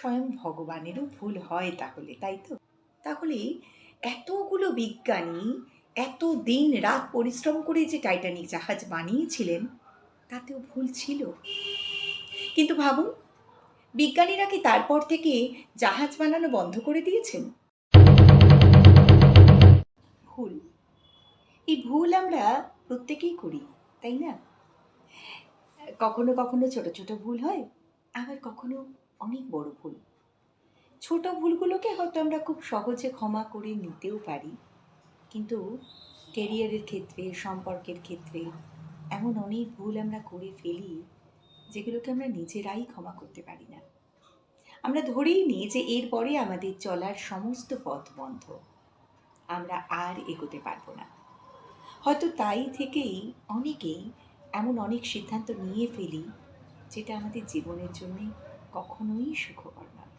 স্বয়ং ভগবানেরও ভুল হয় তাহলে, তাই তো? তাহলে এতগুলো বিজ্ঞানী এত দিন রাত পরিশ্রম করে যে টাইটানিক জাহাজ বানিয়েছিলেন তাতেও ভুল ছিল। কিন্তু ভাবুন, বিজ্ঞানীরা কি তারপর থেকে জাহাজ বানানো বন্ধ করে দিয়েছেন? ভুল। এই ভুল আমরা প্রত্যেকেই করি, তাই না? কখনো কখনো ছোট ছোট ভুল হয়, আবার কখনো অনেক বড় ভুল। ছোট ভুলগুলোকে হয়তো আমরা খুব সহজে ক্ষমা করে নিতেও পারি, কিন্তু কেরিয়ারের ক্ষেত্রে, সম্পর্কের ক্ষেত্রে এমন অনেক ভুল আমরা করে ফেলি যেগুলোকে আমরা নিজেরাই ক্ষমা করতে পারি না। আমরা ধরেই নিই যে এরপরে আমাদের চলার সমস্ত পথ বন্ধ, আমরা আর এগোতে পারবো না। হয়তো তাই থেকেই অনেকেই এমন অনেক সিদ্ধান্ত নিয়ে ফেলি যেটা আমাদের জীবনের জন্যে কখনোই সুখকর নয়।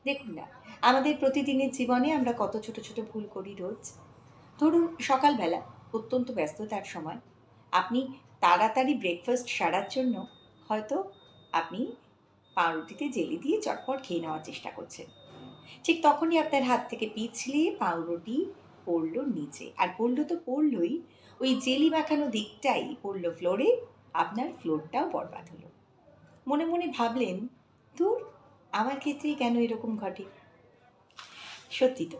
দেখুন না, আমাদের প্রতিদিনের জীবনে আমরা কত ছোট ছোট ভুল করি রোজ। ধরুন সকালবেলা অত্যন্ত ব্যস্ততার সময় আপনি তাড়াতাড়ি ব্রেকফাস্ট সারার জন্য হয়তো আপনি পাউরুটিতে জেলি দিয়ে চটপট খেয়ে নেওয়ার চেষ্টা করছেন। ঠিক তখনই আপনার হাত থেকে পিছলে পাউরুটি পড়ল নিচে, আর পড়লো তো পড়লই, ওই জেলি মাখানো দিকটাই পড়লো ফ্লোরে, আপনার ফ্লোরটাও বরবাদ হলো। মনে মনে ভাবলেন, ধুর, আমার ক্ষেত্রেই কেন এরকম ঘটে। সত্যি তো,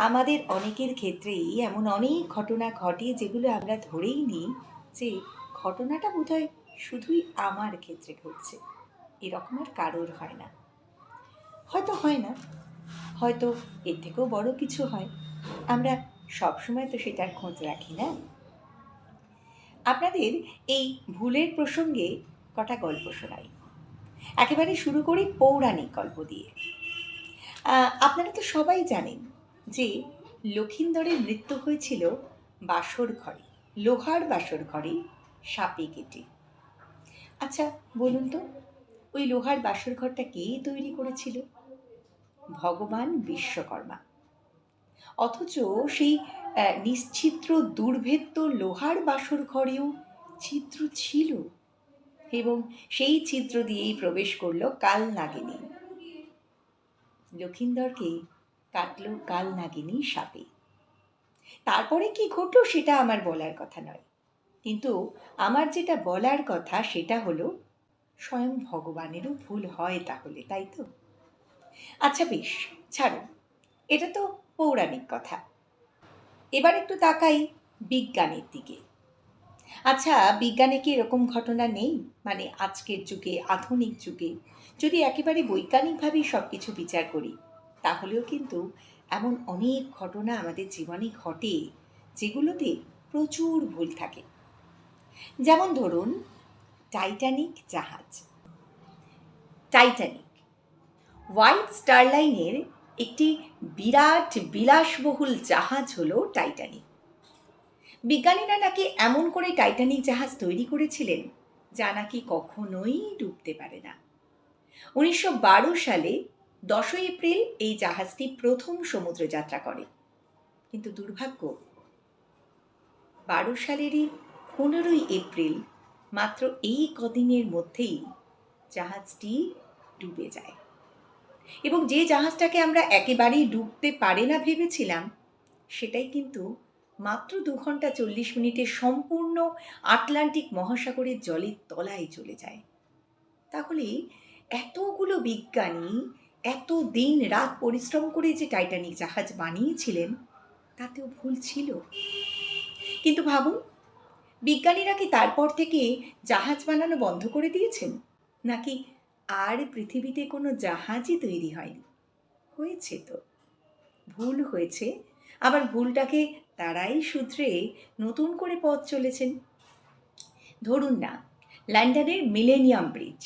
আমাদের অনেকের ক্ষেত্রেই এমন অনেক ঘটনা ঘটে যেগুলো আমরা ধরেই নিই যে ঘটনাটা বোধহয় শুধুই আমার ক্ষেত্রে ঘটছে, এরকম আর কারোর হয় না। হয়তো হয় না, হয়তো এর থেকেও বড় কিছু হয়, আমরা সবসময় তো সেটার খোঁজ রাখি না। আপনাদের এই ভুলের প্রসঙ্গে কটা গল্প শোনাই। একেবারে শুরু করি পৌরাণিক গল্প দিয়ে। আপনারা তো সবাই জানেন যে লক্ষিন্দরের মৃত্যু হয়েছিল বাসর ঘরে, লোহার বাসর ঘরে সাপে কেটে। আচ্ছা বলুন তো, ওই লোহার বাসর ঘরটা কে তৈরি করেছিল? ভগবান বিশ্বকর্মা। অথচ সেই নিশ্ছিদ্র দুর্ভেদ্য লোহার বাসর ঘরেও ছিদ্র ছিল, এবং সেই ছিদ্র দিয়েই প্রবেশ করল কাল নাগিনী। লক্ষিন্দরকে কাটল কাল নাগিনী সাপে। তারপরে কি ঘটলো সেটা আমার বলার কথা নয়, কিন্তু আমার যেটা বলার কথা সেটা হলো স্বয়ং ভগবানেরও ভুল হয় তাহলে, তাই তো? আচ্ছা বেশ, ছাড়ুন, এটা তো পৌরাণিক কথা। এবার একটু তাকাই বিজ্ঞানের দিকে। আচ্ছা, বিজ্ঞানে কি এরকম ঘটনা নেই? মানে আজকের যুগে, আধুনিক যুগে যদি একেবারে বৈজ্ঞানিকভাবেই সব কিছু বিচার করি, তাহলেও কিন্তু এমন অনেক ঘটনা আমাদের জীবনে ঘটে যেগুলোতে প্রচুর ভুল থাকে। যেমন ধরুন টাইটানিক জাহাজ। টাইটানিক হোয়াইট স্টার লাইনের একটি বিরাট বিলাসবহুল জাহাজ হলো টাইটানিক। বিজ্ঞানীরা নাকি এমন করে টাইটানিক জাহাজ তৈরি করেছিলেন যা নাকি কখনোই ডুবতে পারে না। 1912 সালে 10 এপ্রিল এই জাহাজটি প্রথম সমুদ্র যাত্রা করে, কিন্তু দুর্ভাগ্য, 12 সালেরই 15 এপ্রিল, মাত্র এই কদিনের মধ্যেই জাহাজটি ডুবে যায়। এবং যে জাহাজটাকে আমরা একেবারেই ডুবতে পারে না ভেবেছিলাম, সেটাই কিন্তু মাত্র 2 ঘন্টা 40 মিনিটে সম্পূর্ণ আটলান্টিক মহাসাগরের জলের তলায় চলে যায়। তাহলে এতগুলো বিজ্ঞানী এত দিন রাত পরিশ্রম করে যে টাইটানিক জাহাজ বানিয়েছিলেন তাতেও ভুল ছিল। কিন্তু ভাবুন, বিজ্ঞানীরা কি তারপর থেকে জাহাজ বানানো বন্ধ করে দিয়েছেন, নাকি আর পৃথিবীতে কোনো জাহাজই তৈরি হয়নি? হয়েছে তো, ভুল হয়েছে, আবার ভুলটাকে তারাই শুধরে নতুন করে পথ চলেছেন। ধরুন না, লন্ডনের মিলেনিয়াম ব্রিজ।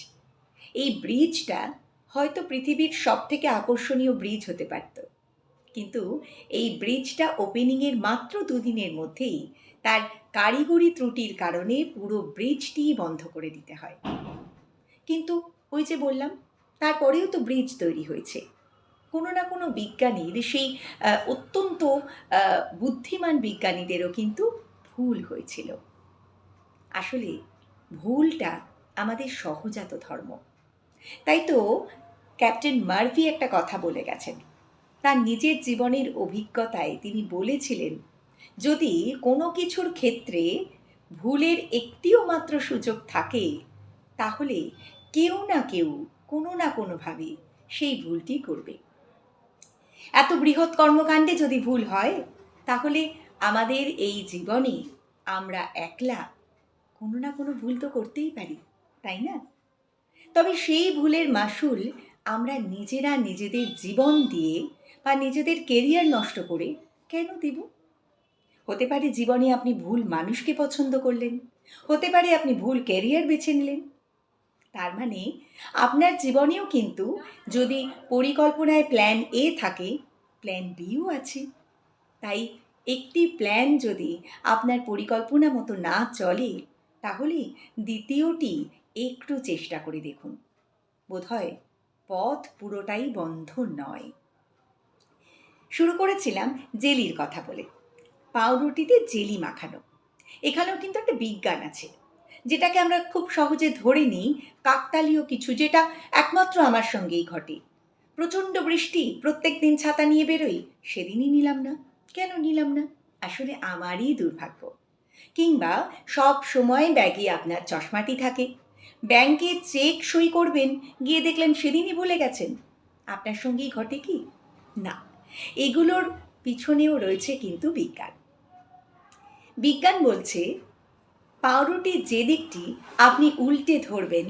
এই ব্রিজটা হয়তো পৃথিবীর সবথেকে আকর্ষণীয় ব্রিজ হতে পারত, কিন্তু এই ব্রিজটা ওপেনিংয়ের মাত্র 2 দিনের মধ্যেই তার কারিগরি ত্রুটির কারণে পুরো ব্রিজটি বন্ধ করে দিতে হয়। কিন্তু ওই যে বললাম, তারপরেও তো ব্রিজ তৈরি হয়েছে। কোনো না কোনো বিজ্ঞানীর, সেই অত্যন্ত বুদ্ধিমান বিজ্ঞানীদেরও কিন্তু ভুল হয়েছিল। আসলে ভুলটা আমাদের সহজাত ধর্ম। তাই তো ক্যাপ্টেন মার্ভি একটা কথা বলে গেছেন। তার নিজের জীবনের অভিজ্ঞতায় তিনি বলেছিলেন, যদি কোনো কিছুর ক্ষেত্রে ভুলের একটিও মাত্র সুযোগ থাকে, তাহলে কেউ না কেউ কোনো না কোনোভাবে সেই ভুলটি করবে। এত বৃহৎ কর্মকাণ্ডে যদি ভুল হয়, তাহলে আমাদের এই জীবনে আমরা একলা কোনো না কোনো ভুল তো করতেই পারি, তাই না? তবে সেই ভুলের মাসুল আমরা নিজেরা নিজেদের জীবন দিয়ে বা নিজেদের কেরিয়ার নষ্ট করে কেন দেব? হতে পারে জীবনে আপনি ভুল মানুষকে পছন্দ করলেন, হতে পারে আপনি ভুল কেরিয়ার বেছে নিলেন। তার মানে আপনার জীবনেও কিন্তু যদি পরিকল্পনায় প্ল্যান এ থাকে, প্ল্যান বিও আছে। তাই একটি প্ল্যান যদি আপনার পরিকল্পনা মতো না চলে, তাহলে দ্বিতীয়টি একটু চেষ্টা করে দেখুন। বোধহয় পথ পুরোটাই বন্ধ নয়। শুরু করেছিলাম জেলির কথা বলে, পাউরুটিতে জেলি মাখানো। এখানেও কিন্তু একটা বিজ্ঞান আছে, যেটাকে আমরা খুব সহজে ধরে নিই কাকতালীয় কিছু, যেটা একমাত্র আমার সঙ্গেই ঘটে। প্রচণ্ড বৃষ্টি, প্রত্যেক দিন ছাতা নিয়ে বেরোই, সেদিনই নিলাম না। কেন নিলাম না? আসলে আমারই দুর্ভাগ্য। কিংবা সব সময় ব্যাগে আপনার চশমাটি থাকে, ব্যাংকে চেক সই করবেন, গিয়ে দেখলেন সেদিনই ভুলে গেছেন। আপনার সঙ্গেই ঘটে কি? না, এগুলোর পিছনেও রয়েছে কিন্তু বিজ্ঞান। বিজ্ঞান বলছে, পাউরুটির যে দিকটি আপনি উল্টে ধরবেন,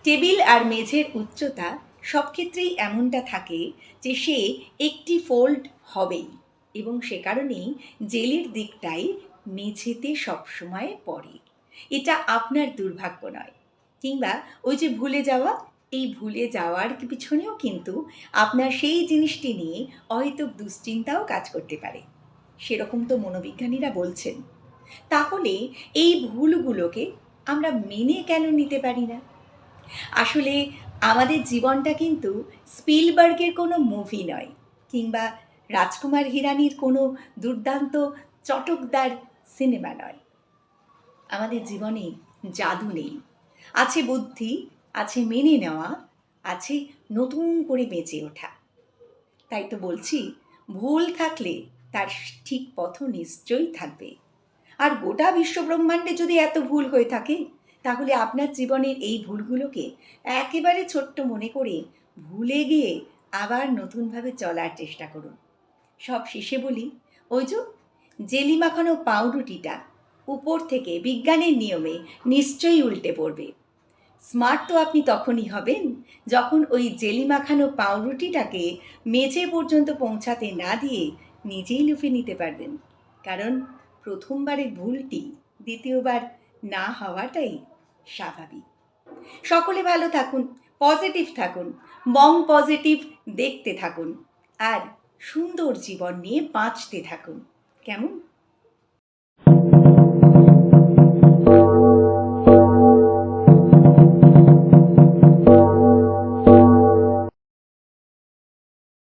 টেবিল আর মেঝের উচ্চতা সব ক্ষেত্রেই এমনটা থাকে যে সে একটি ফোল্ড হবেই, এবং সে কারণেই জেলির দিকটাই মেঝেতে সবসময় পড়ে। এটা আপনার দুর্ভাগ্য নয়। কিংবা ওই যে ভুলে যাওয়া, এই ভুলে যাওয়ার পিছনেও কিন্তু আপনার সেই জিনিসটি নিয়ে অহেতুক দুশ্চিন্তাও কাজ করতে পারে, সেরকম তো মনোবিজ্ঞানীরা বলছেন। তাহলে এই ভুলগুলোকে আমরা মেনে কেন নিতে পারি না? আসলে আমাদের জীবনটা কিন্তু স্পিলবার্গের কোনো মুভি নয়, কিংবা রাজকুমার হিরানির কোনো দুর্দান্ত চটকদার সিনেমা নয়। আমাদের জীবনে জাদু নেই, আছে বুদ্ধি, আছে মেনে নেওয়া, আছে নতুন করে বেঁচে ওঠা। তাই তো বলছি, ভুল থাকলে তার ঠিক পথ নিশ্চয়ই থাকবে। আর গোটা বিশ্বব্রহ্মাণ্ডে যদি এত ভুল হয়ে থাকে, তাহলে আপনার জীবনের এই ভুলগুলোকে একেবারে ছোট্ট মনে করে ভুলে গিয়ে আবার নতুনভাবে চলার চেষ্টা করুন। সব শেষে বলি, ওই যে জেলি মাখানো পাউরুটিটা উপর থেকে বিজ্ঞানের নিয়মে নিশ্চয়ই উল্টে পড়বে। স্মার্ট তো আপনি তখনই হবেন যখন ওই জেলি মাখানো পাউরুটিটাকে মেঝে পর্যন্ত পৌঁছাতে না দিয়ে নিজেই লুফে নিতে পারবেন। কারণ প্রথমবারের ভুলটি দ্বিতীয়বার না হওয়াটাই স্বাভাবিক। সকলে ভালো থাকুন, পজিটিভ থাকুন, মং পজিটিভ দেখতে থাকুন, আর সুন্দর জীবন নিয়ে বাঁচতে থাকুন। কেমন?